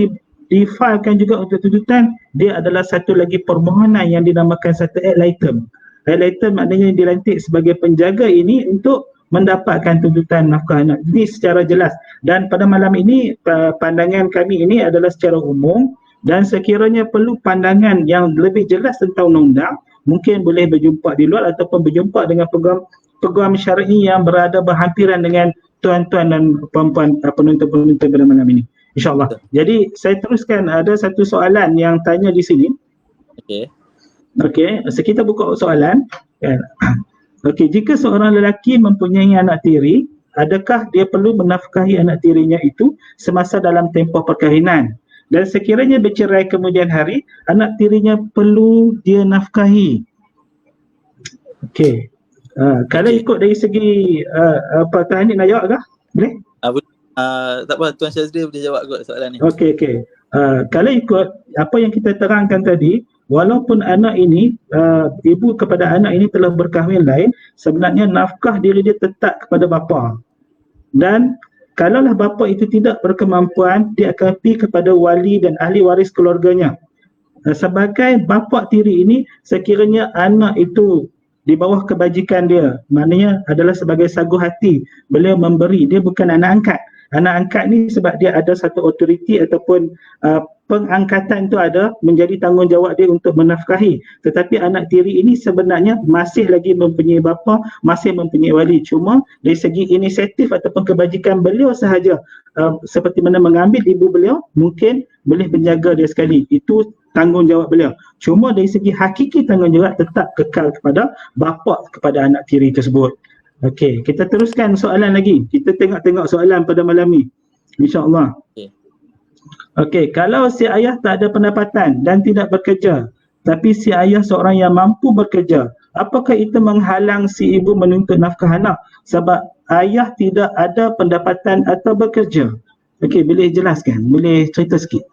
difailkan juga untuk tuntutan, dia adalah satu lagi permohonan yang dinamakan satu ad litem. Ad litem maknanya dilantik sebagai penjaga ini untuk mendapatkan tuntutan nafkah anak. Ini secara jelas, dan pada malam ini pandangan kami ini adalah secara umum, dan sekiranya perlu pandangan yang lebih jelas tentang undang-undang, mungkin boleh berjumpa di luar ataupun berjumpa dengan peguam syar'i yang berada berhampiran dengan tuan-tuan dan puan-puan penonton-penonton pada malam ini, insyaAllah. Jadi saya teruskan, ada satu soalan yang tanya di sini. Okey, so kita buka soalan. Okey, jika seorang lelaki mempunyai anak tiri, adakah dia perlu menafkahi anak tirinya itu semasa dalam tempoh perkahwinan? Dan sekiranya bercerai kemudian hari, anak tirinya perlu dia nafkahi. Okey. Kalau ikut dari segi Pak Tahani nak jawab kah? Boleh? Tak apa, Tuan Syazri boleh jawab kot soalan ni. Okey. Kalau ikut apa yang kita terangkan tadi, walaupun anak ini, ibu kepada anak ini telah berkahwin lain, sebenarnya nafkah diri dia tetap kepada bapa. Dan kalaulah bapa itu tidak berkemampuan, dia akan pergi kepada wali dan ahli waris keluarganya. Sebagai bapa tiri ini, sekiranya anak itu di bawah kebajikan dia, maknanya adalah sebagai sagu hati, beliau memberi, dia bukan anak angkat. Anak angkat ni sebab dia ada satu otoriti ataupun pengangkatan itu ada, menjadi tanggungjawab dia untuk menafkahi. Tetapi anak tiri ini sebenarnya masih lagi mempunyai bapa, masih mempunyai wali. Cuma dari segi inisiatif ataupun kebajikan beliau sahaja, seperti mana mengambil ibu beliau, mungkin boleh menjaga dia sekali. Itu tanggungjawab beliau. Cuma dari segi hakiki tanggungjawab tetap kekal kepada bapa kepada anak tiri tersebut. Okey, kita teruskan soalan lagi. Kita tengok-tengok soalan pada malam ni, insya-Allah. Okey, kalau si ayah tak ada pendapatan dan tidak bekerja, tapi si ayah seorang yang mampu bekerja, apakah itu menghalang si ibu menuntut nafkah anak sebab ayah tidak ada pendapatan atau bekerja? Okey, boleh jelaskan? Boleh cerita sikit?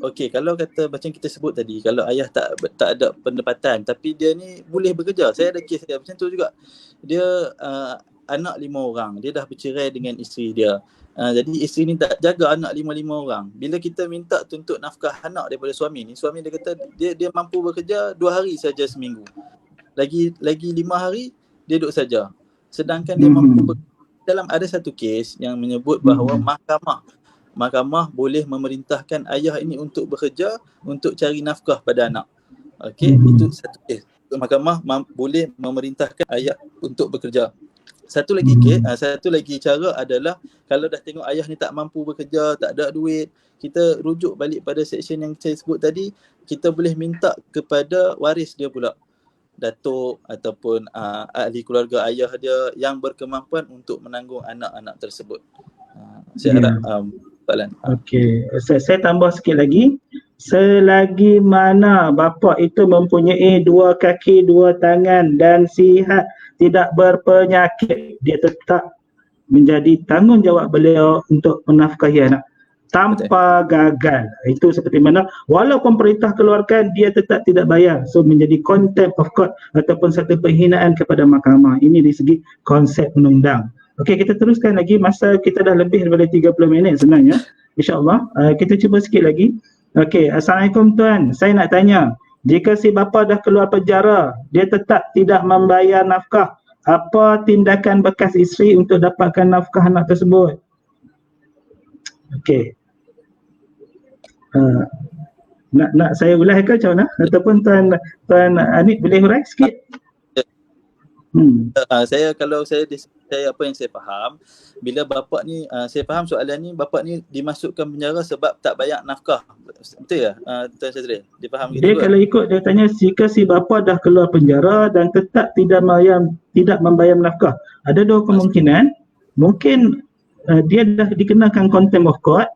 Okey, kalau kata macam kita sebut tadi, kalau ayah tak ada pendapatan tapi dia ni boleh bekerja. Saya ada kes macam tu juga. Dia anak 5 orang. Dia dah bercerai dengan isteri dia. Jadi isteri ni tak jaga anak 5 orang. Bila kita minta tuntut nafkah anak daripada suami ni, suami dia kata dia mampu bekerja 2 hari saja seminggu. Lagi 5 hari dia duduk saja. Sedangkan dia mampu dalam ada satu kes yang menyebut bahawa mahkamah boleh memerintahkan ayah ini untuk bekerja untuk cari nafkah pada anak. Okey, itu satu kes. Mahkamah boleh memerintahkan ayah untuk bekerja. Satu lagi cara adalah kalau dah tengok ayah ni tak mampu bekerja, tak ada duit, kita rujuk balik pada seksyen yang saya sebut tadi, kita boleh minta kepada waris dia pula, datuk ataupun ahli keluarga ayah dia yang berkemampuan untuk menanggung anak-anak tersebut. Saya harap soalan. Okey, saya tambah sikit lagi. Selagi mana bapa itu mempunyai 2 kaki, 2 tangan dan sihat, tidak berpenyakit, dia tetap menjadi tanggungjawab beliau untuk menafkahi anak tanpa gagal. Itu seperti mana walaupun perintah keluarkan, dia tetap tidak bayar. So menjadi contempt of court ataupun satu penghinaan kepada mahkamah. Ini dari segi konsep undang-undang. Okey, kita teruskan lagi. Masa kita dah lebih daripada 30 minit sebenarnya. InsyaAllah. Kita cuba sikit lagi. Okey, Assalamualaikum Tuan. Saya nak tanya, jika si bapa dah keluar penjara, dia tetap tidak membayar nafkah, apa tindakan bekas isteri untuk dapatkan nafkah anak tersebut? Okey. Nak saya ulas ke macam mana? Ataupun Tuan Anik boleh hurai sikit? Kalau saya apa yang saya faham, bila bapa ni saya faham soalan ni, bapa ni dimasukkan penjara sebab tak bayar nafkah. Betul ya Tuan Syazril? Dia faham gitu. Dia kalau ikut dia tanya, jika si bapa dah keluar penjara dan tetap tidak membayar nafkah, ada 2 kemungkinan. Mungkin dia dah dikenakan contempt of court,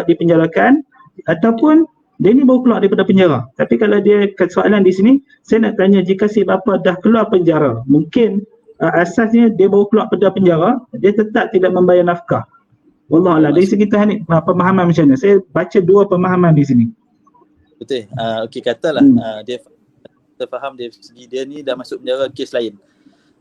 dipenjarakan, ataupun dia ni baru keluar daripada penjara. Tapi kalau dia soalan di sini, saya nak tanya, jika si bapa dah keluar penjara, mungkin asasnya dia baru keluar daripada penjara, dia tetap tidak membayar nafkah. Wallahualam, dari segi teknik pemahaman macam mana? Saya baca 2 pemahaman di sini. Betul. Okey, katalah dia faham dari segi dia ni dah masuk penjara kes lain.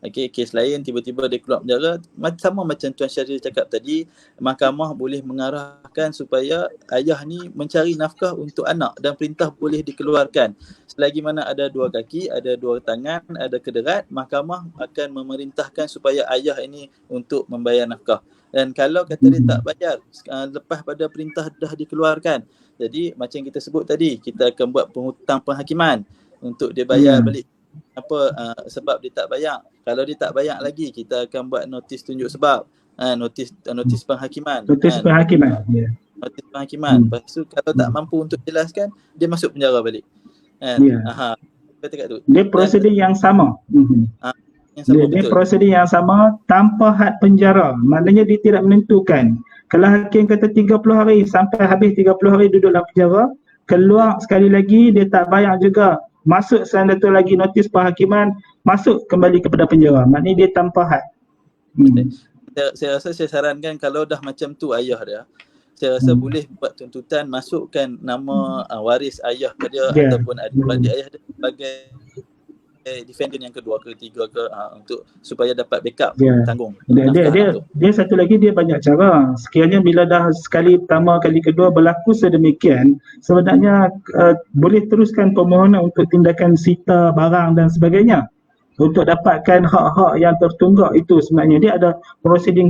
Okey, kes lain tiba-tiba dia keluar penjara, sama macam Tuan Syazril cakap tadi, mahkamah boleh mengarahkan supaya ayah ni mencari nafkah untuk anak dan perintah boleh dikeluarkan. Selagi mana ada 2 kaki, ada 2 tangan, ada kederat, mahkamah akan memerintahkan supaya ayah ini untuk membayar nafkah. Dan kalau kata dia tak bayar lepas pada perintah dah dikeluarkan, jadi macam kita sebut tadi, kita akan buat penghutang penghakiman untuk dia bayar balik sebab dia tak bayar. Kalau dia tak bayar lagi, kita akan buat notis tunjuk sebab, notis penghakiman. Notis penghakiman. Lepas tu kalau tak mampu untuk jelaskan, dia masuk penjara balik. Dia prosedur yang sama. Dia prosedur yang sama tanpa had penjara. Maknanya dia tidak menentukan. Kalau hakim kata 30 hari, sampai habis 30 hari duduk dalam penjara, keluar sekali lagi dia tak bayar juga, masuk satu lagi notis penghakiman, masuk kembali kepada penjara. Maknanya dia tanpa had. Saya rasa saya sarankan kalau dah macam tu ayah dia, saya rasa boleh buat tuntutan, masukkan nama waris ayah dia ataupun adik-beradik ayah dia sebagai defendant yang kedua ke ketiga ke, untuk supaya dapat backup tanggung. Dia satu lagi, dia banyak cara. Sekiranya bila dah sekali pertama, kali kedua berlaku sedemikian, sebenarnya boleh teruskan permohonan untuk tindakan sita barang dan sebagainya untuk dapatkan hak-hak yang tertunggak. Itu sebenarnya dia ada prosedur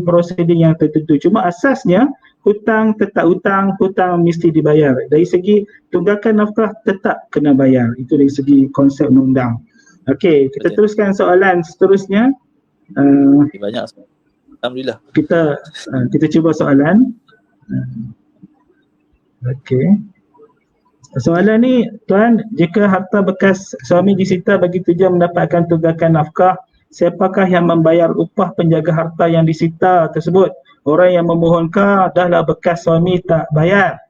yang tertentu. Cuma asasnya hutang tetap hutang mesti dibayar. Dari segi tunggakan nafkah tetap kena bayar. Itu dari segi konsep undang-undang. Okey, kita teruskan soalan seterusnya. Banyak. Alhamdulillah. Kita cuba soalan. Okey. Soalan ni, Tuan, jika harta bekas suami disita bagi tujuan mendapatkan tunggakan nafkah, siapakah yang membayar upah penjaga harta yang disita tersebut? Orang yang memohonkah dahlah bekas suami tak bayar?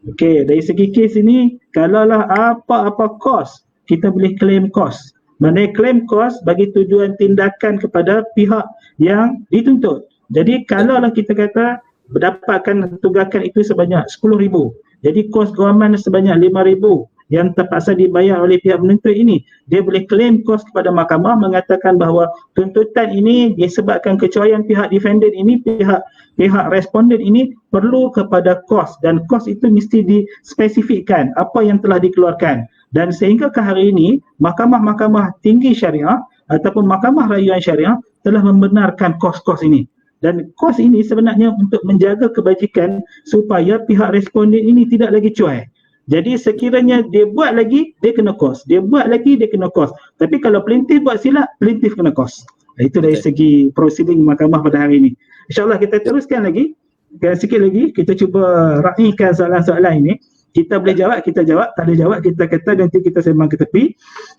Okey, dari segi kes ini, kalaulah apa-apa kos, kita boleh claim kos. Maknanya claim kos bagi tujuan tindakan kepada pihak yang dituntut. Jadi kalaulah kita kata mendapatkan tunggakan itu sebanyak 10,000, jadi kos government sebanyak 5,000, yang terpaksa dibayar oleh pihak penuntut ini. Dia boleh claim kos kepada mahkamah, mengatakan bahawa tuntutan ini disebabkan kecuaian pihak defendant ini, pihak responden ini perlu kepada kos, dan kos itu mesti dispesifikkan apa yang telah dikeluarkan. Dan sehingga ke hari ini mahkamah-mahkamah tinggi syariah ataupun mahkamah rayuan syariah telah membenarkan kos-kos ini. Dan kos ini sebenarnya untuk menjaga kebajikan supaya pihak responden ini tidak lagi cuai. Jadi sekiranya dia buat lagi, dia kena kos. Dia buat lagi, dia kena kos. Tapi kalau plaintiff buat silap, plaintiff kena kos. Itu dari segi proceeding mahkamah pada hari ini. InsyaAllah kita teruskan lagi. Sikit lagi, kita cuba raikan soalan-soalan ini. Kita boleh jawab, kita jawab. Tak boleh jawab, kita kata nanti kita sembang ke tepi.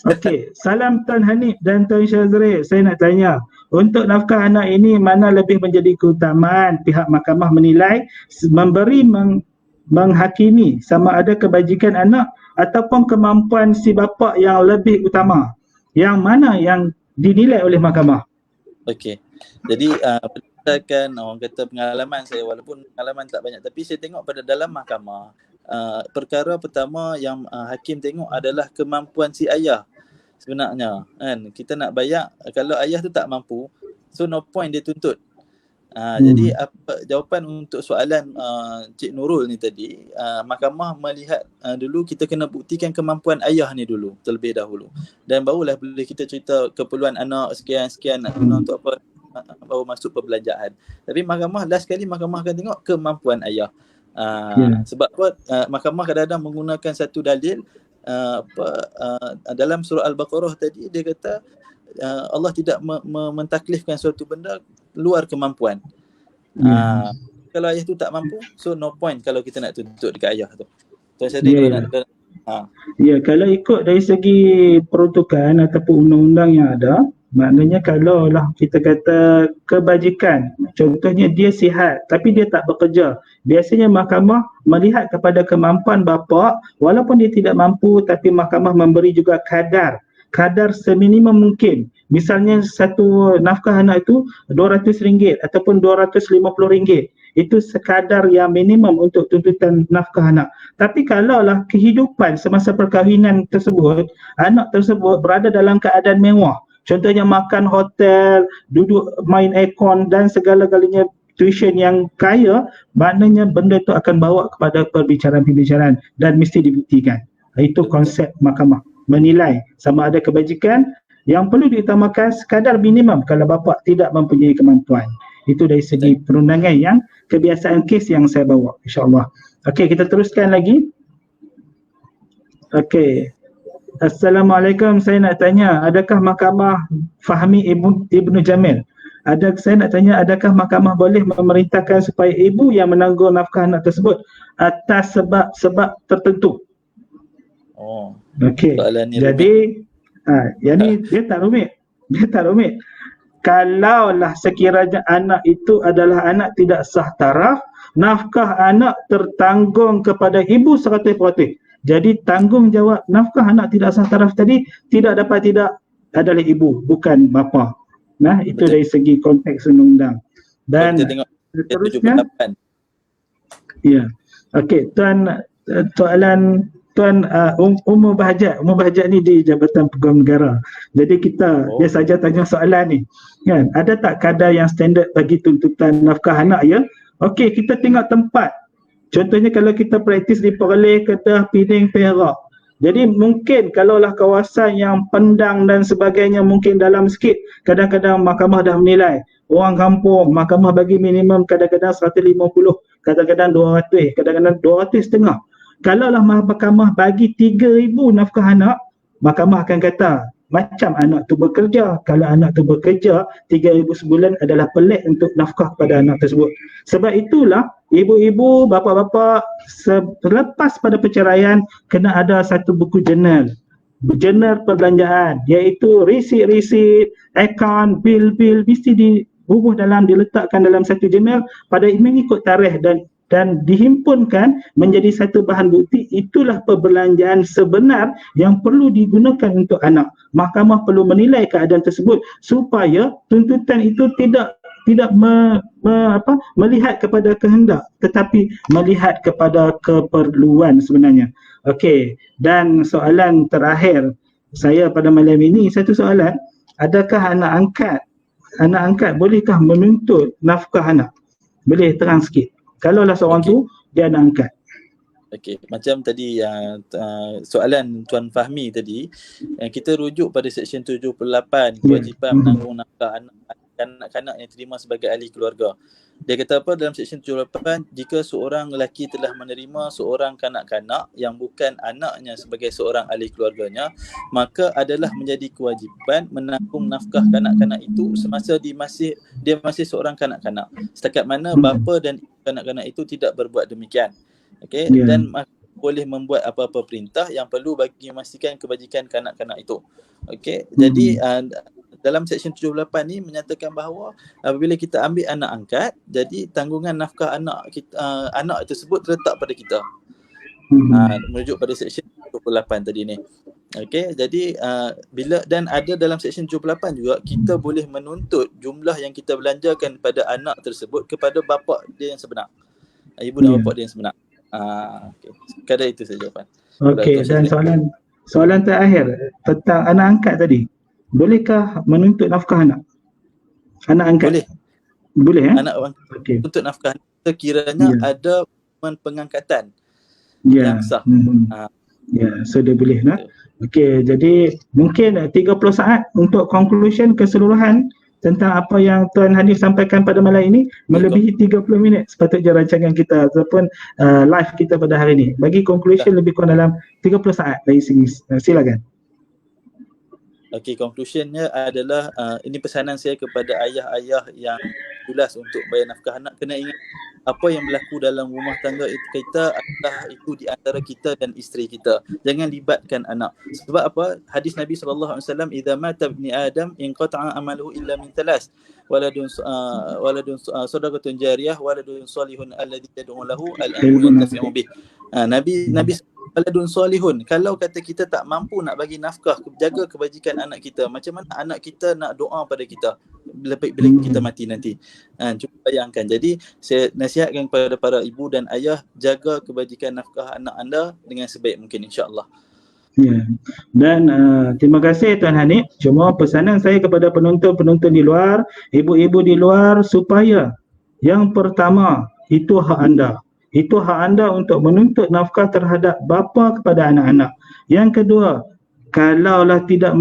Okey, salam Tuan Hanif dan Tuan Syazri. Saya nak tanya, untuk nafkah anak ini mana lebih menjadi keutamaan pihak mahkamah menilai memberi menghakimi sama ada kebajikan anak ataupun kemampuan si bapa yang lebih utama? Yang mana yang dinilai oleh mahkamah? Okey. Jadi berdasarkan orang kata pengalaman saya, walaupun pengalaman tak banyak, tapi saya tengok pada dalam mahkamah, perkara pertama yang hakim tengok adalah kemampuan si ayah sebenarnya, kan. Kita nak bayar, kalau ayah tu tak mampu, so no point dia tuntut. Jadi apa jawapan untuk soalan Cik Nurul ni tadi, mahkamah melihat dulu kita kena buktikan kemampuan ayah ni dulu terlebih dahulu, dan barulah boleh kita cerita keperluan anak sekian-sekian nak guna untuk apa, baru masuk perbelanjaan. Tapi mahkamah last sekali mahkamah akan tengok kemampuan ayah. Sebab apa, mahkamah kadang-kadang menggunakan satu dalil dalam surah Al-Baqarah tadi, dia kata Allah tidak mentaklifkan suatu benda luar kemampuan. Kalau ayah tu tak mampu, so no point kalau kita nak tuntut dekat ayah tu. Tuan Syadri kalau nak Ya, kalau ikut dari segi peruntukan ataupun undang-undang yang ada, maknanya kalau lah kita kata kebajikan, contohnya dia sihat tapi dia tak bekerja, biasanya mahkamah melihat kepada kemampuan bapa, walaupun dia tidak mampu tapi mahkamah memberi juga kadar seminimum mungkin. Misalnya satu nafkah anak itu RM200 ataupun RM250, itu sekadar yang minimum untuk tuntutan nafkah anak. Tapi kalaulah kehidupan semasa perkahwinan tersebut, anak tersebut berada dalam keadaan mewah, contohnya makan hotel, duduk main aircon dan segala-galanya tuition yang kaya, maknanya benda itu akan bawa kepada perbicaraan-perbicaraan dan mesti dibuktikan. Itu konsep mahkamah menilai sama ada kebajikan yang perlu diutamakan sekadar minimum kalau bapa tidak mempunyai kemampuan. Itu dari segi perundangan yang kebiasaan kes yang saya bawa, insyaAllah. Okey, kita teruskan lagi. Okey. Assalamualaikum, saya nak tanya, adakah mahkamah fahami Ibnu Jamil? Saya nak tanya, adakah mahkamah boleh memerintahkan supaya ibu yang menanggung nafkah anak tersebut atas sebab tertentu? Okey. Jadi yang ni dia tak rumit. Kalaulah sekiranya anak itu adalah anak tidak sah taraf, nafkah anak tertanggung kepada ibu 100%. Jadi tanggungjawab nafkah anak tidak sah taraf tadi tidak adalah ibu, bukan bapa. Nah, itu dari segi konteks undang-undang. Dan seterusnya, ya. Okey, soalan Tuan Umur Bahajat ni di Jabatan Peguam Negara. Jadi dia saja tanya soalan ni, kan, ada tak kadar yang standard bagi tuntutan nafkah anak, ya? Okey, kita tengok tempat. Contohnya kalau kita praktis di Perlis, Kedah, Pening, Perak. Jadi mungkin kalaulah kawasan yang pendang dan sebagainya mungkin dalam sikit, kadang-kadang mahkamah dah menilai. Orang kampung, mahkamah bagi minimum kadang-kadang 150, kadang-kadang 200, kadang-kadang 200.5. Kalaulah mahkamah bagi 3,000 nafkah anak, mahkamah akan kata macam anak tu bekerja. Kalau anak tu bekerja, 3,000 sebulan adalah pelik untuk nafkah pada anak tersebut. Sebab itulah ibu-ibu, bapa-bapa selepas pada perceraian kena ada satu buku jurnal perbelanjaan, iaitu risit-risit, akaun, bil-bil mesti diletakkan dalam satu jurnal pada mengikut tarikh dan dihimpunkan menjadi satu bahan bukti. Itulah perbelanjaan sebenar yang perlu digunakan untuk anak. Mahkamah perlu menilai keadaan tersebut supaya tuntutan itu tidak melihat kepada kehendak, tetapi melihat kepada keperluan sebenarnya. Okey, dan soalan terakhir saya pada malam ini, satu soalan, adakah anak angkat bolehkah menuntut nafkah anak? Boleh terang sikit. Kalaulah seorang tu dia anak angkat. Okey, macam tadi soalan Tuan Fahmi tadi, kita rujuk pada Seksyen 78 kewajipan menanggung nafkah kanak-kanak yang terima sebagai ahli keluarga. Dia kata apa dalam Seksyen 78, jika seorang lelaki telah menerima seorang kanak-kanak yang bukan anaknya sebagai seorang ahli keluarganya, maka adalah menjadi kewajipan menanggung nafkah kanak-kanak itu semasa dia masih seorang kanak-kanak, setakat mana bapa dan kanak-kanak itu tidak berbuat demikian. Okey, dan boleh membuat apa-apa perintah yang perlu bagi memastikan kebajikan kanak-kanak itu. Okey, jadi dalam Seksyen 78 ni menyatakan bahawa apabila kita ambil anak angkat, jadi tanggungan nafkah anak tersebut terletak pada kita. Merujuk pada Seksyen 78 tadi ni. Okey, jadi bila dan ada dalam Seksyen 78 juga kita boleh menuntut jumlah yang kita belanjakan pada anak tersebut kepada bapa dia yang sebenar. Ibu dan bapa dia yang sebenar. Okay. Sekadar itu saja jawapan. Okey, dan soalan terakhir tentang anak angkat tadi. Bolehkah menuntut nafkah anak angkat? Boleh Anak untuk nafkah sekiranya ada pengangkatan yang sah. So dia boleh nak. Okey, jadi mungkin 30 saat untuk conclusion keseluruhan tentang apa yang Tuan Hanif sampaikan pada malam ini, melebihi 30 minit sepatutnya rancangan kita ataupun live kita pada hari ini. Bagi conclusion lebih kurang dalam 30 saat dari sini. Silakan. Okey, conclusionnya adalah ini pesanan saya kepada ayah-ayah yang jelas untuk bayar nafkah anak. Kena ingat apa yang berlaku dalam rumah tangga kita adalah itu di antara kita dan isteri kita. Jangan libatkan anak. Sebab apa? Hadis Nabi SAW, idza mata ibni Adam inqata'a amaluhu illa min thalas. Waladun sadaqatun jariyah, waladun salihun alladhi yad'u lahu al-ilmu yantafi'u bih. Nabi waladun salihun. Kalau kata kita tak mampu nak bagi nafkah, jaga kebajikan anak kita, macam mana anak kita nak doa pada kita bila kita mati nanti? Cuba bayangkan. Jadi saya nasihatkan kepada para ibu dan ayah, jaga kebajikan nafkah anak anda dengan sebaik mungkin, insya-Allah. Dan terima kasih Tuan Hanif. Cuma pesanan saya kepada penonton-penonton di luar, ibu-ibu di luar, supaya yang pertama, itu hak anda. Itu hak anda untuk menuntut nafkah terhadap bapa kepada anak-anak. Yang kedua, kalaulah tidak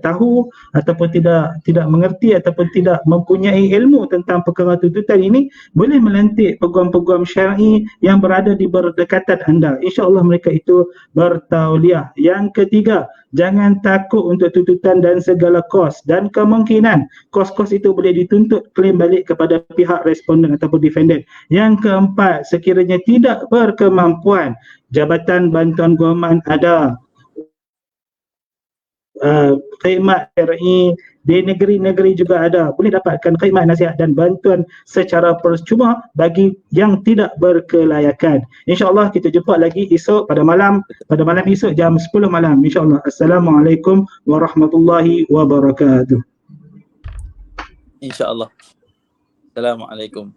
tahu ataupun tidak mengerti ataupun tidak mempunyai ilmu tentang perkara tuntutan ini, boleh melantik peguam-peguam syar'i yang berada di berdekatan anda. InsyaAllah mereka itu bertauliah. Yang ketiga, jangan takut untuk tuntutan dan segala kos, dan kemungkinan kos-kos itu boleh dituntut klaim balik kepada pihak responden ataupun defendant. Yang keempat, sekiranya tidak berkemampuan, Jabatan Bantuan Guaman ada, khidmat RI di negeri-negeri juga ada, boleh dapatkan khidmat nasihat dan bantuan secara percuma bagi yang tidak berkelayakan. InsyaAllah kita jumpa lagi esok pada malam esok jam 10 malam, insyaAllah. Assalamualaikum warahmatullahi wabarakatuh. InsyaAllah. Assalamualaikum.